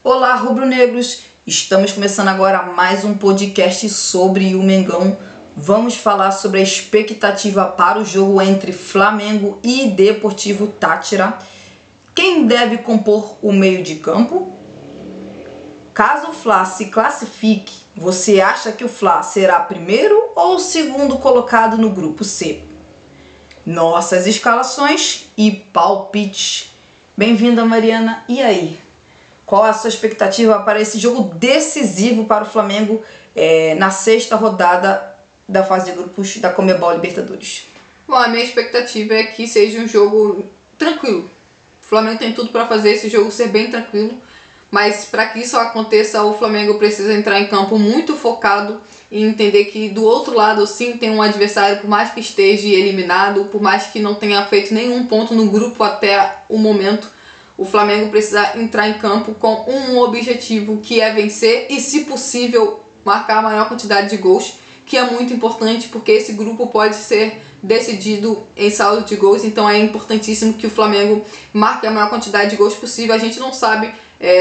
Olá, rubro-negros! Estamos começando agora mais um podcast sobre o Mengão. Vamos falar sobre a expectativa para o jogo entre Flamengo e Deportivo Táchira. Quem deve compor o meio de campo? Caso o Fla se classifique, você acha que o Fla será primeiro ou segundo colocado no grupo C? Nossas escalações e palpites. Bem-vinda, Mariana. E aí? Qual a sua expectativa para esse jogo decisivo para o Flamengo na sexta rodada da fase de grupos da Conmebol Libertadores? Bom, a minha expectativa é que seja um jogo tranquilo. O Flamengo tem tudo para fazer esse jogo ser bem tranquilo, mas para que isso aconteça, o Flamengo precisa entrar em campo muito focado e entender que do outro lado sim tem um adversário, por mais que esteja eliminado, por mais que não tenha feito nenhum ponto no grupo até o momento, o Flamengo precisa entrar em campo com um objetivo, que é vencer e, se possível, marcar a maior quantidade de gols, que é muito importante porque esse grupo pode ser decidido em saldo de gols, então é importantíssimo que o Flamengo marque a maior quantidade de gols possível. A gente não sabe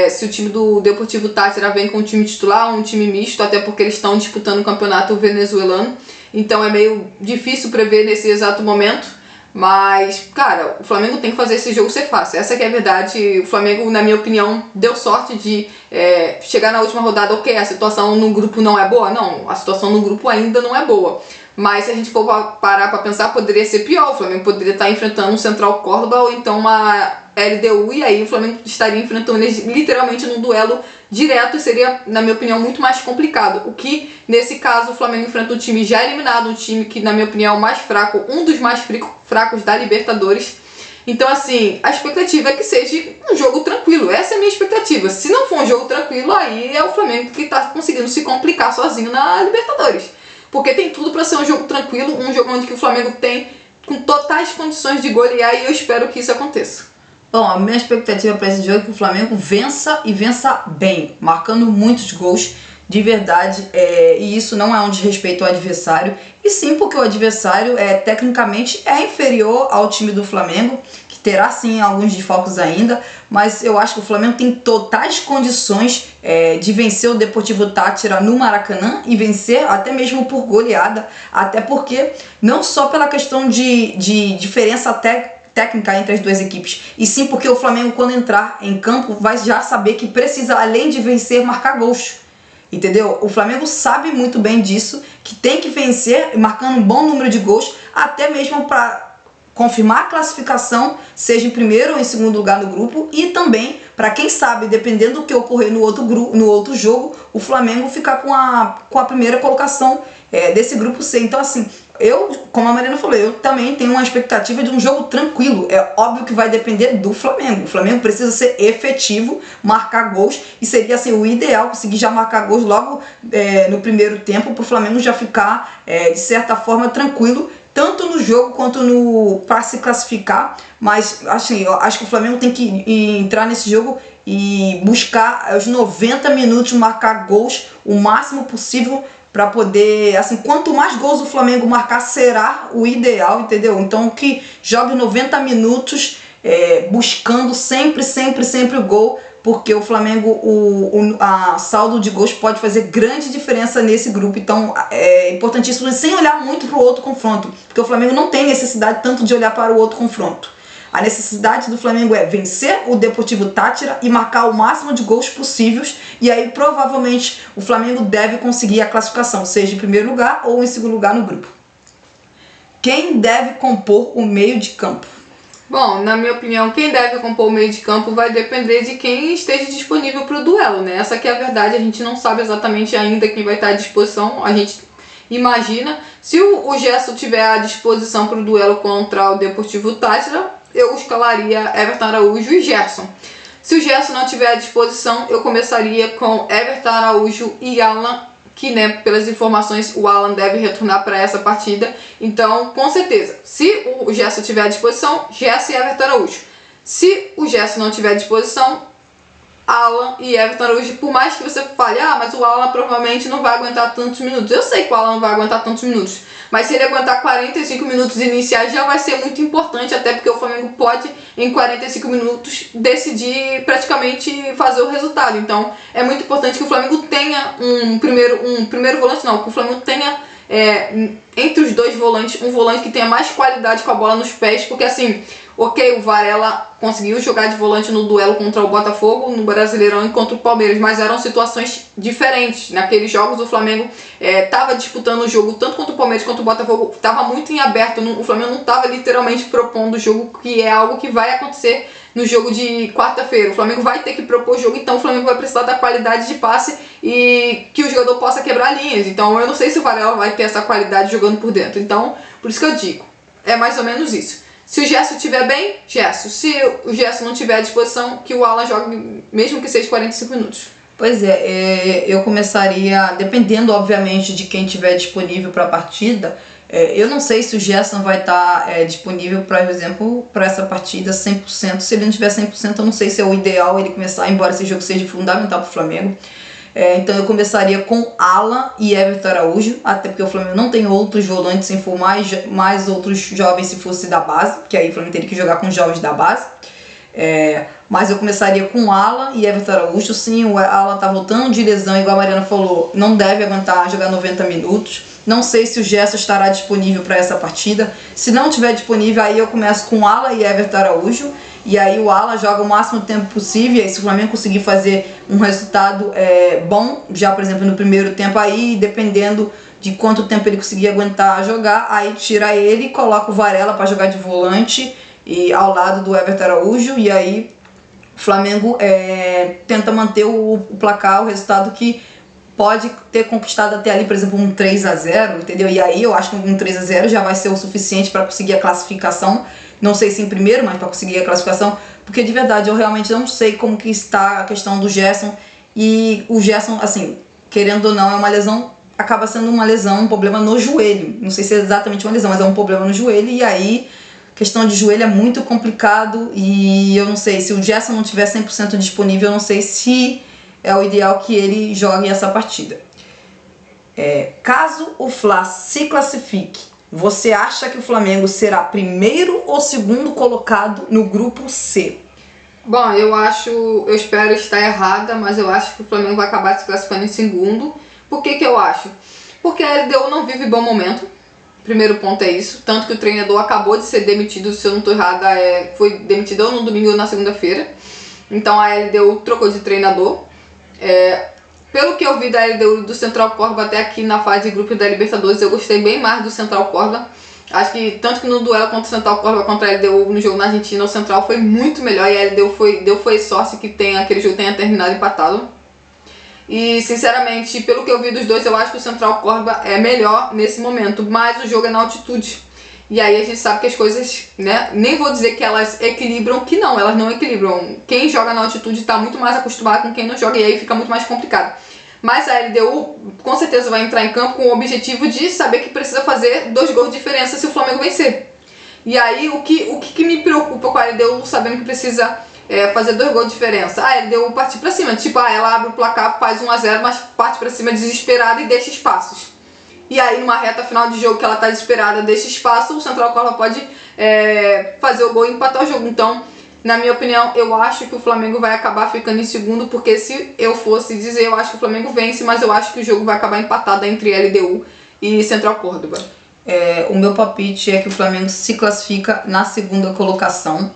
se o time do Deportivo Táchira vem com um time titular ou um time misto, até porque eles estão disputando o campeonato venezuelano, então é meio difícil prever nesse exato momento. Mas, cara, o Flamengo tem que fazer esse jogo ser fácil. Essa que é a verdade. O Flamengo, na minha opinião, deu sorte de chegar na última rodada. Ok, a situação no grupo não é boa? Não, a situação no grupo ainda não é boa. Mas se a gente for parar para pensar, poderia ser pior. O Flamengo poderia estar enfrentando um Central Córdoba ou então uma LDU, e aí o Flamengo estaria enfrentando eles literalmente num duelo direto e seria, na minha opinião, muito mais complicado. O que, nesse caso, o Flamengo enfrenta um time já eliminado, um time que, na minha opinião, é o mais fraco, um dos mais fracos da Libertadores. Então, assim, a expectativa é que seja um jogo tranquilo. Essa é a minha expectativa. Se não for um jogo tranquilo, aí é o Flamengo que está conseguindo se complicar sozinho na Libertadores. Porque tem tudo para ser um jogo tranquilo, um jogo onde que o Flamengo tem com totais condições de golear, e eu espero que isso aconteça. Bom, a minha expectativa para esse jogo é que o Flamengo vença e vença bem, marcando muitos gols de verdade, e isso não é um desrespeito ao adversário, e sim porque o adversário tecnicamente é inferior ao time do Flamengo, que terá sim alguns desfalques ainda, mas eu acho que o Flamengo tem totais condições de vencer o Deportivo Táchira no Maracanã e vencer até mesmo por goleada, até porque não só pela questão de diferença técnica entre as duas equipes, e sim porque o Flamengo, quando entrar em campo, vai já saber que precisa, além de vencer, marcar gols. Entendeu? O Flamengo sabe muito bem disso, que tem que vencer marcando um bom número de gols, até mesmo para confirmar a classificação, seja em primeiro ou em segundo lugar no grupo, e também para, quem sabe, dependendo do que ocorrer no outro jogo, o Flamengo ficar com a primeira colocação desse grupo C. Então, assim, como a Mariana falou, eu também tenho uma expectativa de um jogo tranquilo. É óbvio que vai depender do Flamengo. O Flamengo precisa ser efetivo, marcar gols, e seria assim, o ideal conseguir já marcar gols logo no primeiro tempo, para o Flamengo já ficar, de certa forma, tranquilo, tanto no jogo quanto para se classificar. Mas assim, eu acho que o Flamengo tem que entrar nesse jogo e buscar aos 90 minutos marcar gols o máximo possível, para poder, assim, quanto mais gols o Flamengo marcar, será o ideal, entendeu? Então que jogue 90 minutos buscando sempre o gol, porque o Flamengo, a saldo de gols pode fazer grande diferença nesse grupo. Então é importantíssimo, sem olhar muito para o outro confronto, porque o Flamengo não tem necessidade tanto de olhar para o outro confronto. A necessidade do Flamengo é vencer o Deportivo Táchira e marcar o máximo de gols possíveis, e aí provavelmente o Flamengo deve conseguir a classificação, seja em primeiro lugar ou em segundo lugar no grupo. Quem deve compor o meio de campo? Bom, na minha opinião, quem deve compor o meio de campo vai depender de quem esteja disponível para o duelo, né? Essa que é a verdade, a gente não sabe exatamente ainda quem vai estar à disposição. A gente imagina, se o Gerson tiver à disposição para o duelo contra o Deportivo Táchira, eu escalaria Everton Araújo e Gerson. Se o Gerson não tiver à disposição, eu começaria com Everton Araújo e Alan, que, né, pelas informações, o Alan deve retornar para essa partida. Então, com certeza, se o Gerson tiver à disposição, Gerson e Everton Araújo. Se o Gerson não tiver à disposição, Alan e Everton Araújo, por mais que você fale, mas o Alan provavelmente não vai aguentar tantos minutos. Eu sei que o Alan não vai aguentar tantos minutos, mas se ele aguentar 45 minutos iniciais já vai ser muito importante, até porque o Flamengo pode, em 45 minutos, decidir praticamente fazer o resultado. Então, é muito importante que o Flamengo tenha um primeiro volante, não, que o Flamengo tenha entre os dois volantes, um volante que tenha mais qualidade com a bola nos pés, porque assim, ok, o Varela conseguiu jogar de volante no duelo contra o Botafogo, no Brasileirão e contra o Palmeiras, mas eram situações diferentes. Naqueles jogos o Flamengo estava disputando o jogo tanto contra o Palmeiras quanto o Botafogo, estava muito em aberto, o Flamengo não estava literalmente propondo o jogo, que é algo que vai acontecer no jogo de quarta-feira. O Flamengo vai ter que propor o jogo, então o Flamengo vai precisar da qualidade de passe e que o jogador possa quebrar linhas. Então eu não sei se o Varela vai ter essa qualidade jogando por dentro. Então, por isso que eu digo, é mais ou menos isso. Se o Gerson estiver bem, Gerson. Se o Gerson não tiver à disposição, que o Alan jogue, mesmo que seja 45 minutos. Pois é, eu começaria, dependendo obviamente de quem estiver disponível para a partida. Eu não sei se o Gerson vai estar disponível, por exemplo, para essa partida 100%. Se ele não tiver 100%, eu não sei se é o ideal ele começar, embora esse jogo seja fundamental para o Flamengo. Então eu começaria com Alan e Everton Araújo, até porque o Flamengo não tem outros volantes, se for mais outros jovens se fosse da base, que aí o Flamengo teria que jogar com jovens da base. Mas eu começaria com Alan e Everton Araújo. Sim, o Alan tá voltando de lesão, igual a Mariana falou, não deve aguentar jogar 90 minutos. Não sei se o Gerson estará disponível para essa partida. Se não estiver disponível, aí eu começo com Alan e Everton Araújo. E aí o Alan joga o máximo tempo possível. E aí se o Flamengo conseguir fazer um resultado bom, já por exemplo no primeiro tempo, aí dependendo de quanto tempo ele conseguir aguentar jogar, aí tira ele e coloca o Varela para jogar de volante e ao lado do Everton Araújo. E aí o Flamengo tenta manter o placar, o resultado que pode ter conquistado até ali, por exemplo, um 3-0, entendeu? E aí eu acho que um 3-0 já vai ser o suficiente para conseguir a classificação. Não sei se em primeiro, mas para conseguir a classificação, porque de verdade eu realmente não sei como que está a questão do Gerson. E o Gerson, assim, querendo ou não, é uma lesão, acaba sendo uma lesão, um problema no joelho. Não sei se é exatamente uma lesão, mas é um problema no joelho. E aí, questão de joelho é muito complicado e eu não sei, se o Gerson não tiver 100% disponível, eu não sei se é o ideal que ele jogue essa partida. Caso o Fla se classifique, você acha que o Flamengo será primeiro ou segundo colocado no grupo C? Bom, eu espero estar errada, mas eu acho que o Flamengo vai acabar se classificando em segundo. Por que eu acho? Porque a LDU não vive bom momento. Primeiro ponto é isso. Tanto que o treinador acabou de ser demitido, se eu não estou errada, foi demitido ou no domingo ou na segunda-feira. Então a LDU trocou de treinador. Pelo que eu vi da LDU do Central Córdoba até aqui na fase de grupo da Libertadores, eu gostei bem mais do Central Córdoba. Acho que tanto que no duelo contra o Central Córdoba contra a LDU no jogo na Argentina, o Central foi muito melhor e a LDU foi sorte que aquele jogo tenha terminado empatado. E sinceramente, pelo que eu vi dos dois, eu acho que o Central Córdoba é melhor nesse momento, mas o jogo é na altitude. E aí a gente sabe que as coisas, nem vou dizer que elas equilibram, que não, elas não equilibram. Quem joga na altitude está muito mais acostumado com quem não joga e aí fica muito mais complicado. Mas a LDU com certeza vai entrar em campo com o objetivo de saber que precisa fazer 2 gols de diferença se o Flamengo vencer. E aí o que me preocupa com a LDU sabendo que precisa fazer 2 gols de diferença? A LDU partir pra cima, tipo, ela abre o placar, faz 1-0, mas parte pra cima desesperada e deixa espaços. E aí numa reta final de jogo que ela tá desesperada, deixa espaço, o Central Córdoba pode fazer o gol e empatar o jogo. Então, na minha opinião, eu acho que o Flamengo vai acabar ficando em segundo, porque se eu fosse dizer, eu acho que o Flamengo vence, mas eu acho que o jogo vai acabar empatado entre LDU e Central Córdoba. O meu palpite é que o Flamengo se classifica na segunda colocação,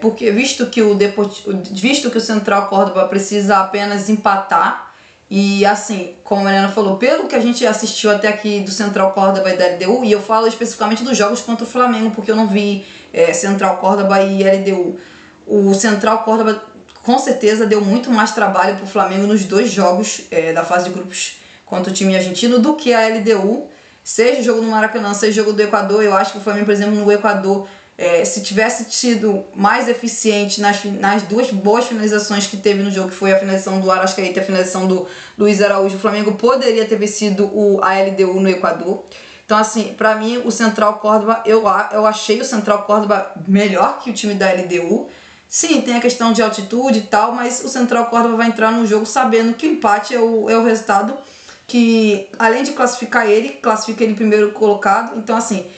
porque visto que o Central Córdoba precisa apenas empatar, e assim, como a Mariana falou, pelo que a gente assistiu até aqui do Central Córdoba e da LDU, e eu falo especificamente dos jogos contra o Flamengo, porque eu não vi Central Córdoba e LDU. O Central Córdoba com certeza deu muito mais trabalho para o Flamengo nos 2 jogos da fase de grupos contra o time argentino do que a LDU. Seja jogo no Maracanã, seja jogo do Equador, eu acho que o Flamengo, por exemplo, no Equador, se tivesse sido mais eficiente nas 2 boas finalizações que teve no jogo, que foi a finalização do Arrascaeta e a finalização do Luiz Araújo, o Flamengo poderia ter vencido a LDU no Equador. Então, assim, pra mim, o Central Córdoba, eu achei o Central Córdoba melhor que o time da LDU. Sim, tem a questão de altitude e tal, mas o Central Córdoba vai entrar no jogo sabendo que o empate é o resultado que, além de classificar ele, classifica ele primeiro colocado. Então, assim,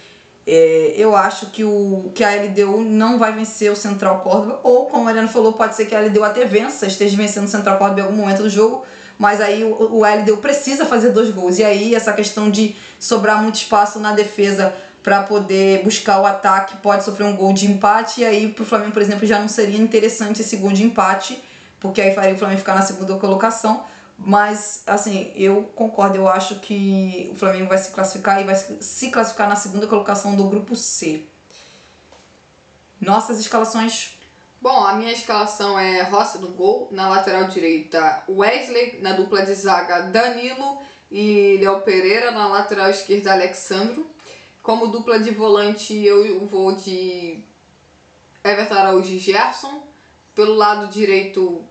eu acho que a LDU não vai vencer o Central Córdoba, ou, como a Mariana falou, pode ser que a LDU até vença, esteja vencendo o Central Córdoba em algum momento do jogo, mas aí o LDU precisa fazer 2 gols. E aí essa questão de sobrar muito espaço na defesa para poder buscar o ataque pode sofrer um gol de empate, e aí pro Flamengo, por exemplo, já não seria interessante esse gol de empate, porque aí faria o Flamengo ficar na segunda colocação. Mas, assim, eu concordo, eu acho que o Flamengo vai se classificar e vai se classificar na segunda colocação do grupo C. Nossas escalações. Bom, a minha escalação é Rossi no gol, na lateral direita Wesley, na dupla de zaga Danilo e Léo Pereira, na lateral esquerda Alexandro. Como dupla de volante eu vou de Everton Araújo e Gerson. Pelo lado direito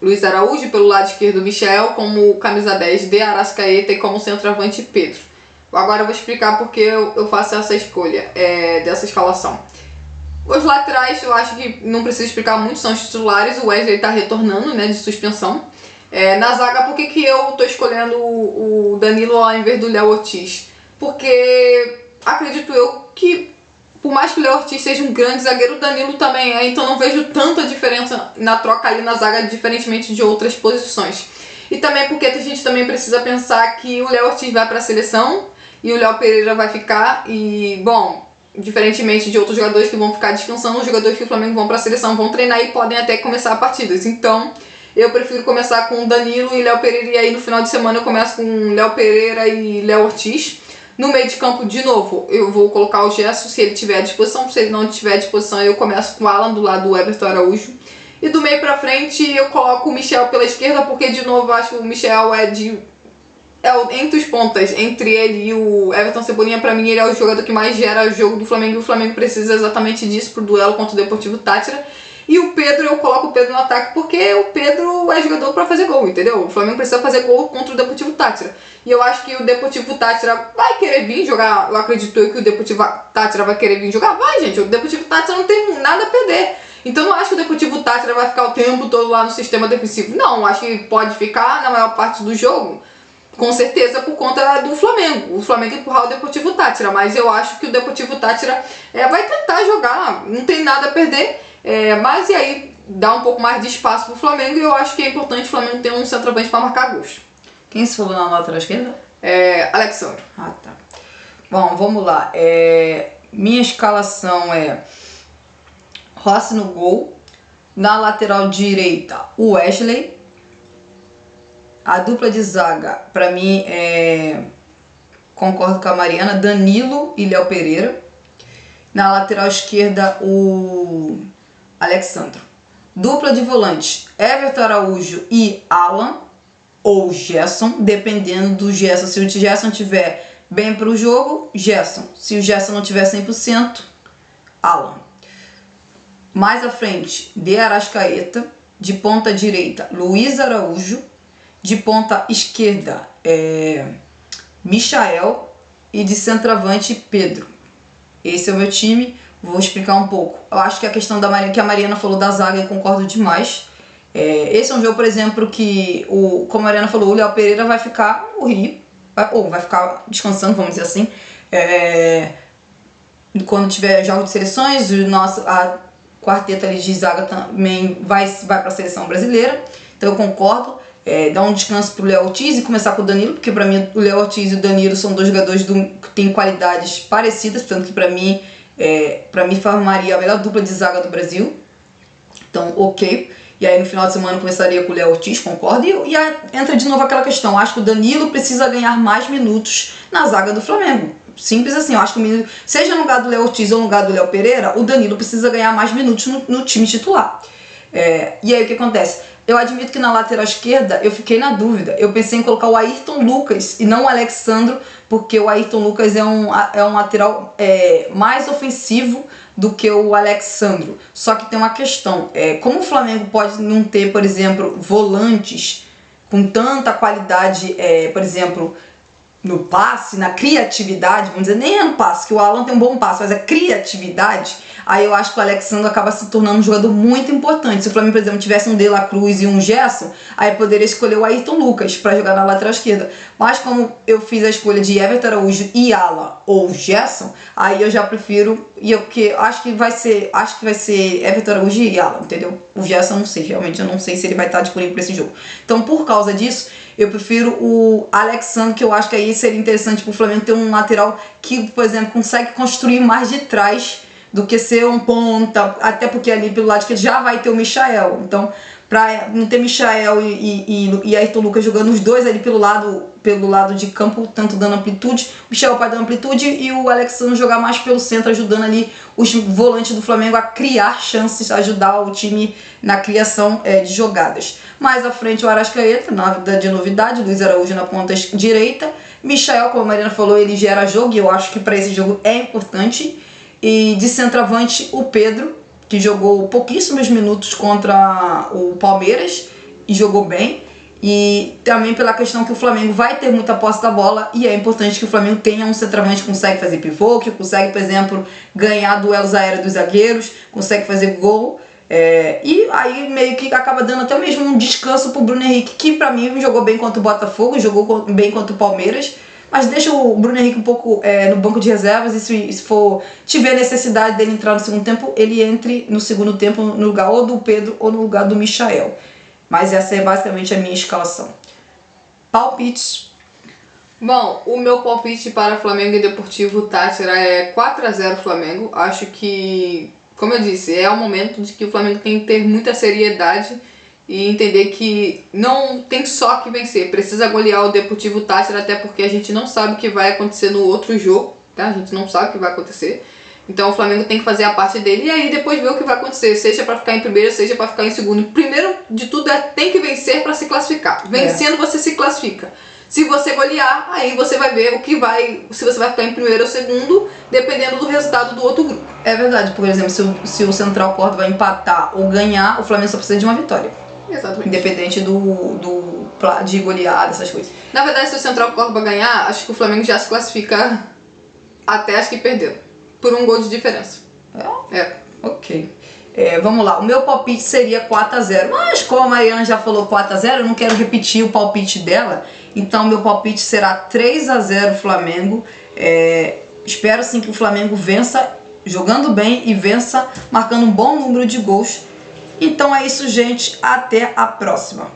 Luiz Araújo, pelo lado esquerdo Michael, como camisa 10 de Arrascaeta e como centroavante Pedro. Agora eu vou explicar porque eu faço essa escolha dessa escalação. Os laterais eu acho que não preciso explicar muito, são os titulares. O Wesley está retornando, né, de suspensão. Na zaga, por que eu estou escolhendo o Danilo ao invés do Léo Ortiz? Porque acredito eu que, por mais que o Léo Ortiz seja um grande zagueiro, o Danilo também é, então não vejo tanta diferença na troca ali na zaga, diferentemente de outras posições. E também porque a gente também precisa pensar que o Léo Ortiz vai para a seleção e o Léo Pereira vai ficar, e bom, diferentemente de outros jogadores que vão ficar descansando, os jogadores que o Flamengo vão para a seleção vão treinar e podem até começar partidas. Então eu prefiro começar com Danilo e Léo Pereira, e aí no final de semana eu começo com Léo Pereira e Léo Ortiz. No meio de campo, de novo, eu vou colocar o Gerson se ele tiver à disposição. Se ele não tiver à disposição, eu começo com o Alan do lado do Everton Araújo. E do meio pra frente, eu coloco o Michel pela esquerda, porque, de novo, eu acho que o Michel entre os pontas, entre ele e o Everton Cebolinha, pra mim, ele é o jogador que mais gera o jogo do Flamengo. E o Flamengo precisa exatamente disso pro duelo contra o Deportivo Táchira. E o Pedro, eu coloco o Pedro no ataque porque o Pedro é jogador pra fazer gol, entendeu? O Flamengo precisa fazer gol contra o Deportivo Táchira. E eu acho que o Deportivo Táchira vai querer vir jogar. Eu acredito que o Deportivo Táchira vai querer vir jogar. Vai, gente, o Deportivo Táchira não tem nada a perder. Então não acho que o Deportivo Táchira vai ficar o tempo todo lá no sistema defensivo. Não, acho que pode ficar na maior parte do jogo, com certeza por conta do Flamengo. O Flamengo empurrar o Deportivo Táchira, mas eu acho que o Deportivo Táchira vai tentar jogar, não tem nada a perder. Mas e aí dá um pouco mais de espaço pro Flamengo, e eu acho que é importante o Flamengo ter um centroavante para marcar gols. Quem se falou na lateral esquerda? Alexandre. Ah, tá. Bom, vamos lá. Minha escalação é Rossi no gol. Na lateral direita, o Wesley. A dupla de zaga, pra mim, concordo com a Mariana, Danilo e Léo Pereira. Na lateral esquerda, o Alexandro. Dupla de volante, Everton Araújo e Alan, ou Gerson, dependendo do Gerson. Se o Gerson estiver bem para o jogo, Gerson. Se o Gerson não tiver 100%, Alan. Mais à frente, de Arrascaeta. De ponta direita, Luiz Araújo. De ponta esquerda, Michael. E de centroavante, Pedro. Esse é o meu time. Vou explicar um pouco. Eu acho que a questão que a Mariana falou da zaga, eu concordo demais. Esse é um jogo, por exemplo, que, como a Mariana falou, o Léo Pereira vai ficar no Rio, ou vai ficar descansando, vamos dizer assim, quando tiver jogos de seleções. A quarteta ali de zaga também vai para a seleção brasileira, então eu concordo. Dar um descanso pro Léo Ortiz e começar com o Danilo, porque pra mim o Léo Ortiz e o Danilo são dois jogadores que têm qualidades parecidas, portanto que pra mim formaria a melhor dupla de zaga do Brasil. Então, ok. E aí no final de semana eu começaria com o Léo Ortiz, concordo. E entra de novo aquela questão, acho que o Danilo precisa ganhar mais minutos na zaga do Flamengo. Simples assim, eu acho que o menino, seja no lugar do Léo Ortiz ou no lugar do Léo Pereira, o Danilo precisa ganhar mais minutos no time titular. E aí o que acontece? Eu admito que na lateral esquerda eu fiquei na dúvida. Eu pensei em colocar o Ayrton Lucas e não o Alexandro, porque o Ayrton Lucas é um lateral mais ofensivo do que o Alexandro. Só que tem uma questão, como o Flamengo pode não ter, por exemplo, volantes com tanta qualidade, por exemplo, no passe, na criatividade, vamos dizer, nem é no passe, que o Alan tem um bom passe, mas a criatividade, aí eu acho que o Alexandre acaba se tornando um jogador muito importante. Se o Flamengo, por exemplo, tivesse um De La Cruz e um Gerson, aí poderia escolher o Ayrton Lucas para jogar na lateral esquerda. Mas como eu fiz a escolha de Everton Araújo e Alan ou Gerson, aí eu já prefiro, porque acho que vai ser Everton Araújo e Alan, entendeu? O Gerson eu não sei, realmente eu não sei se ele vai estar disponível para esse jogo. Então, por causa disso, eu prefiro o Alexandre, que eu acho que aí seria interessante pro Flamengo ter um lateral que, por exemplo, consegue construir mais de trás do que ser um ponta, até porque ali pelo lado que ele já vai ter o Michael. Então, pra não ter Michael e Ayrton Lucas jogando os dois ali pelo lado de campo, tanto dando amplitude, o Michael vai dando amplitude e o Alexandre jogar mais pelo centro, ajudando ali os volantes do Flamengo a criar chances, ajudar o time na criação de jogadas. Mais à frente o Arrascaeta, nada de novidade, Luiz Araújo na ponta direita, Michael, como a Mariana falou, ele gera jogo e eu acho que para esse jogo é importante, e de centroavante o Pedro, que jogou pouquíssimos minutos contra o Palmeiras e jogou bem, e também pela questão que o Flamengo vai ter muita posse da bola e é importante que o Flamengo tenha um centroavante que consegue fazer pivô, que consegue, por exemplo, ganhar duelos aéreos dos zagueiros, consegue fazer gol, e aí meio que acaba dando até mesmo um descanso pro Bruno Henrique, que pra mim jogou bem contra o Botafogo, jogou bem contra o Palmeiras, mas deixa o Bruno Henrique um pouco no banco de reservas e se for tiver necessidade dele entrar no segundo tempo, ele entre no segundo tempo no lugar ou do Pedro ou no lugar do Michael. Mas essa é basicamente a minha escalação. Palpites. Bom, o meu palpite para Flamengo e Deportivo Táchira é 4-0 Flamengo. Acho que, como eu disse, é o momento de que o Flamengo tem que ter muita seriedade e entender que não tem só que vencer, precisa golear o Deportivo Táchira, até porque a gente não sabe o que vai acontecer no outro jogo, tá? A gente não sabe o que vai acontecer. Então o Flamengo tem que fazer a parte dele e aí depois ver o que vai acontecer, seja para ficar em primeiro, seja para ficar em segundo. Primeiro de tudo tem que vencer para se classificar. Vencendo você se classifica. Se você golear, aí você vai ver se você vai ficar em primeiro ou segundo, dependendo do resultado do outro grupo. É verdade, por exemplo, se o Central Córdoba empatar ou ganhar, o Flamengo só precisa de uma vitória. Exatamente. Independente de goleada, essas coisas. Na verdade, se o Central Córdoba ganhar, acho que o Flamengo já se classifica até acho que perdeu. Por um gol de diferença. É? Ok. Vamos lá, o meu palpite seria 4-0. Mas como a Mariana já falou 4-0, eu não quero repetir o palpite dela. Então meu palpite será 3-0 Flamengo. Espero sim que o Flamengo vença jogando bem e vença marcando um bom número de gols. Então é isso, gente. Até a próxima.